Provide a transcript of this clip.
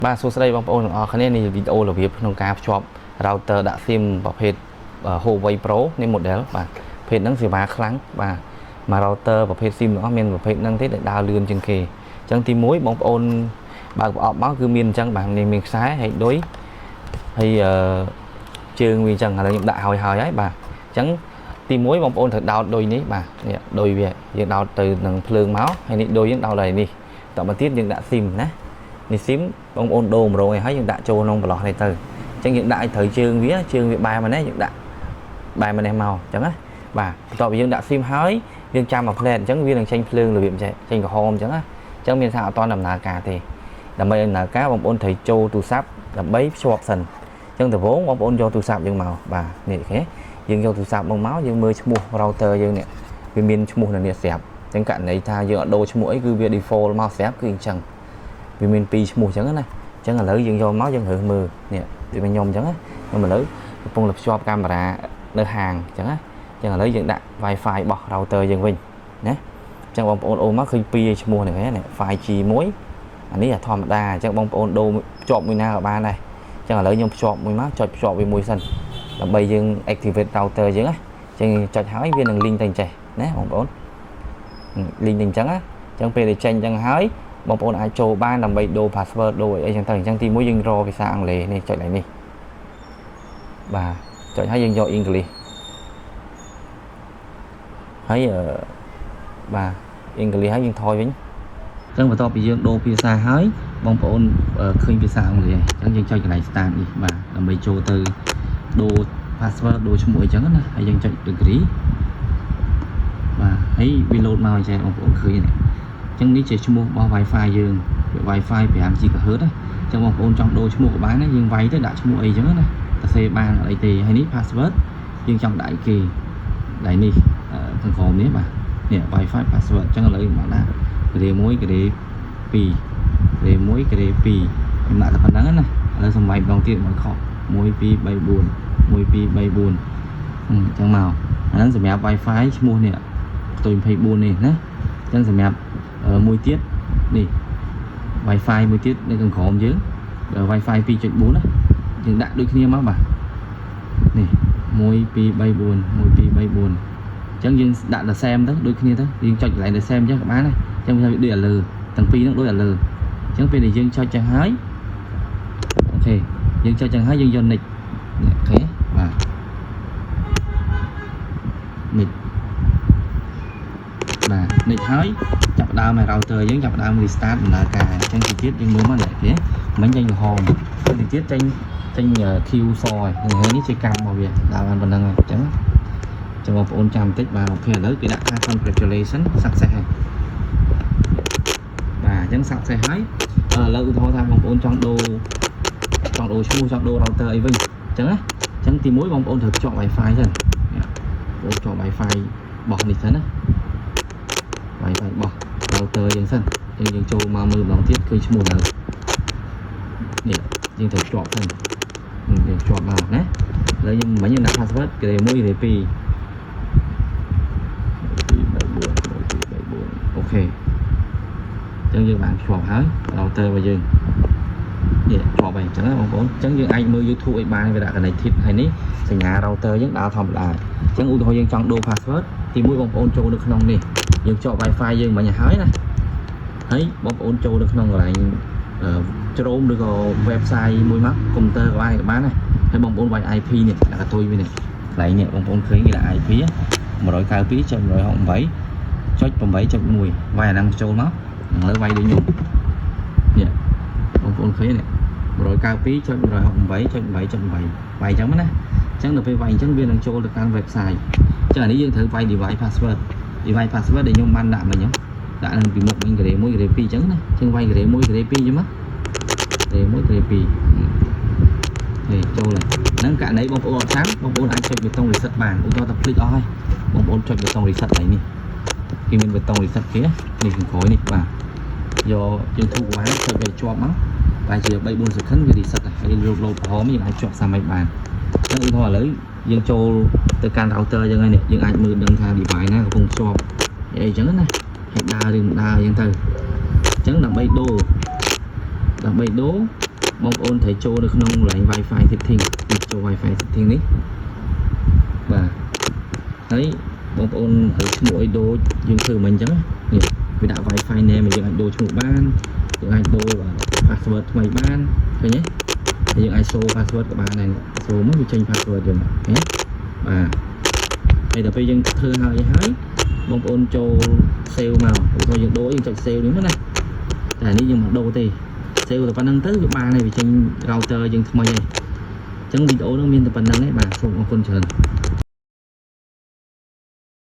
បាទសួស្តីបងប្អូនទាំងអស់គ្នានេះវីដេអូរបៀបក្នុងការភ្ជាប់ router ដាក់ SIM ប្រភេទ Huawei Pro នេះ model បាទប្រភេទហ្នឹងសេវាខ្លាំងបាទមក router ប្រភេទ SIM ទាំងអស់មានប្រភេទហ្នឹងទេដែលដើរលឿនជាងគេអញ្ចឹងទី1បងប្អូនបើកប្រអប់មកគឺមានអញ្ចឹងបាទមានខ្សែហើយដូចហើយជើងវាអញ្ចឹងឥឡូវខ្ញុំដាក់ហើយបាទអញ្ចឹងទី1បងប្អូនត្រូវដោតដូចនេះបាទនេះដូចវាយើងដោតទៅនឹងភ្លើងមកហើយនេះដូចយើងដោតហើយនេះតទៅទៀតយើងដាក់ SIM ណានេះ SIM បងប្អូនដូរ100ហើយយើងដាក់ចូលក្នុងប្រឡោះនេះទៅអញ្ចឹងយើងដាក់ឲ្យត្រូវជើងវាបែរមកនេះយើងដាក់បែរមកនេះមកអញ្ចឹងណាបាទបន្ទាប់ពីយើងដាក់ SIM ហើយយើងចាំមកផ្លែតអញ្ចឹងវានឹងចេញភ្លើងរបៀបចេញក្រហមអញ្ចឹងណាអញ្ចឹងមានថាអត់តដំណើរការទេដើម្បីដំណើរការបងប្អូនត្រូវចូលទូរស័ព្ទដើម្បីភ្ជាប់សិនអញ្ចឹងដំបូងបងប្អូនយកទូរស័ព្ទយើងមកបាទនេះអូខេយើងយកទូរស័ព្ទមកយើងមើលឈ្មោះ router យើងនេះវាមានឈ្មោះនៅនេះស្រាប់អញ្ចឹងករណីថាយើងអត់ដូរឈ្មោះអីគឺវា default មកស្រាប់គឺអញ្ចឹងវាមាន2ឈ្មោះអញ្ចឹងណាអញ្ចឹងឥឡូវយើងយកមកយើងរើសមើលនេះវាខ្ញុំអញ្ចឹងណាខ្ញុំឥឡូវកំពុងតែភ្ជាប់កាមេរ៉ានៅហាងអញ្ចឹងណាអញ្ចឹងឥឡូវយើងដាក់ Wi-Fi របស់ router យើងវិញណាអញ្ចឹងបងប្អូនអូមកឃើញ2ឈ្មោះនេះ 5G មួយអានេះធម្មតាអញ្ចឹងបងប្អូនដូរភ្ជាប់មួយណាក៏បានដែរអញ្ចឹងឥឡូវខ្ញុំភ្ជាប់មួយមកចុចភ្ជាប់វាមួយសិនដើម្បីយើង activate router យើងណាអញ្ចឹងចុចហើយវានឹង link ទៅចេះណាបងប្អូន link ទៅអញ្ចឹងណាអញ្ចឹងពេលដែលចេញអញ្ចឹងហើយបងប្អូនអាចចូលបានដើម្បីដូរ password ដូរអីចឹងទៅអញ្ចឹងទី1យើងរកភាសាអង់គ្លេសនេះចុចឡើងនេះបាទចុចហើយយើងយកអ៊ីងគ្លេសហើយបាទអ៊ីងគ្លេសហើយយើងថយវិញអញ្ចឹងបន្ទាប់ពីយើងដូរភាសាហើយបងប្អូនឃើញភាសាអង់គ្លេសអញ្ចឹងយើងចុចកន្លែង start នេះបាទដើម្បីចូលទៅដូរ password ដូរឈ្មោះអីចឹងណាហើយយើងចុច agree បាទហើយវា load មកអញ្ចឹងបងប្អូនឃើញនេះអញ្ចឹងនេះជាឈ្មោះរបស់ Wi-Fi យើង Wi-Fi 5 GHz ណាអញ្ចឹងបងប្អូនចង់ដូរឈ្មោះក៏បានដែរយើងវាយទៅដាក់ឈ្មោះអីអញ្ចឹងណាតែសេបានអីទេហើយនេះ password យើងចង់ដាក់អីគេដៃនេះខាងក្រោមនេះបាទនេះ Wi-Fi password អញ្ចឹងឥឡូវមកដាក់ក្រេ1ក្រេ2ក្រេ1ក្រេ2ខ្ញុំដាក់តែប៉ុណ្្នឹងណាឥឡូវសម្បែបម្ដងទៀតមកខុស1 2 3 4 1 2 3 4អញ្ចឹងមកអាហ្នឹងសម្រាប់ Wi-Fi ឈ្មោះនេះផ្ទុយ24នេះណាអញ្ចឹងសម្រាប់មួយទៀតនេះ Wi-Fi មួយទៀតនៅខាងក្រោមយើង Wi-Fi 2.4 ណាយើងដាក់ដូចគ្នាមកបាទនេះ1 2 3 4 1 2 3 4អញ្ចឹងយើងដាក់តែ same ទៅដូចគ្នាទៅយើងចុចកន្លែងតែ same អញ្ចឹងក៏បានដែរអញ្ចឹងវាដូច alert ទាំងពីរហ្នឹងដូច alert អញ្ចឹងពេលដែលយើងចុចចឹងហើយអូខេយើងចុចចឹងហើយយើងយក next អូខេបាទ next បាទ next ហើយចាប់ដើមឲ្យ router យើងចាប់ដើម restart ដំណើរការអញ្ចឹងទីទៀតយើងមើលមកនេះទេមិញចេញក្រហមទីទៀតចេញ Q សហើយនេះជាកម្មរបស់វាដល់បានប៉ុណ្្នឹងហើយអញ្ចឹងបងប្អូនចាំបន្តិចបាទអូខេឥឡូវគេដាក់ថា congratulation success ហើយបាទអញ្ចឹង success ហើយឥឡូវឧទាហរណ៍ថាបងប្អូនចង់ដូរឈ្មោះចង់ដូរ router អីវិញអញ្ចឹងណាអញ្ចឹងទី1បងប្អូនត្រូវភ្ជាប់ Wi-Fi សិនបងភ្ជាប់ Wi-Fi របស់នេះសិនណា Wi-Fi របស់ router យើងសិនយើងចូលមកមើលម្ដងទៀតឃើញឈ្មោះនៅនេះយើងត្រូវភ្ជាប់សិនយើងភ្ជាប់មកណាឥឡូវយើងមិញយើងដាក់ password ក្រេ1ក្រេ2 2 3 4 អូខេអញ្ចឹងយើងបានភ្ជាប់ហើយ router របស់យើងនេះភ្ជាប់ហើយអញ្ចឹងណាបងប្អូនអញ្ចឹងយើងអាចមើល YouTube ឲ្យបានវាដាក់ connected ហើយនេះសញ្ញា router យើងដើរធម្មតាអញ្ចឹងឧទាហរណ៍យើងចង់ដូរ password ទី1បងប្អូនចូលនៅក្នុងនេះយើងភ្ជាប់ Wi-Fi យើងមិញហើយណាហើយបងប្អូនចូលនៅក្នុងកន្លែងជ្រោមឬក៏ website មួយមកកុំព្យូទ័រក៏បានណាហើយបងប្អូនវាយ IP នេះដាក់កតុយវានេះកន្លែងនេះបងប្អូនឃើញគេដាក់ IP 192.168.8.1វាយអាហ្នឹងចូលមកឥឡូវវាយដូចខ្ញុំនេះបងប្អូនឃើញនេះ 192.168.8.8 វាយអញ្ចឹងណាអញ្ចឹងដល់ពេលវាយអញ្ចឹងវានឹងចូលទៅកាន់ website អញ្ចឹងអានេះយើងត្រូវវាយ device password ដែលខ្ញុំបានដាក់មិញហ្នឹងដាក់នឹងពីមុខវិញក្រេ1ក្រេ2អញ្ចឹងណាអញ្ចឹងវាយក្រេ1ក្រេ2អញ្ចឹងមកក្រេ1ក្រេ2នេះចូលហ្នឹងករណីបងប្អូនអត់ចាំបងប្អូនអាចចុចប៊ូតុង reset បានឧទាហរណ៍ថាភ្លេចអស់ហើយបងប្អូនចុចប៊ូតុង reset ហ្នឹងនេះគេមានប៊ូតុង reset គេនេះខាងក្រោយនេះបាទយកយើងធូរបានចុចឲ្យជាប់មកតែជា 3-4 second វា reset ហើយលោតក្រហមយើងអាចជាប់សាមញ្ញបានអញ្ចឹងឧទាហរណ៍ឥឡូវយើងចូលទៅកាន់ router យើងហើយនេះយើងអាចមើលដឹងថា device ណាកំពុងជាប់អីអញ្ចឹងណាហើយដើរឬមិនដើរអញ្ចឹងទៅអញ្ចឹងដើម្បីដូរ bóng ôn thấy trô được không lấy wifi setting cho wifi setting đấy và thấy bóng ôn ở mỗi đồ dương thử mình chẳng vì đạo wifi này mình dùng đồ chung ban dùng đồ và password mày ban phải nhé dùng ISO password của bạn này số mất bị change password rồi nhé và bây giờ bây giờ thưa hai bóng ôn cho sale màu thôi dùng đồ dùng chạy sale nữa này là đi dùng đồ thì sale là phần năng tới cái ba này bị trên router dùng thay này chẳng video nó miên từ phần năng đấy bà số con chờ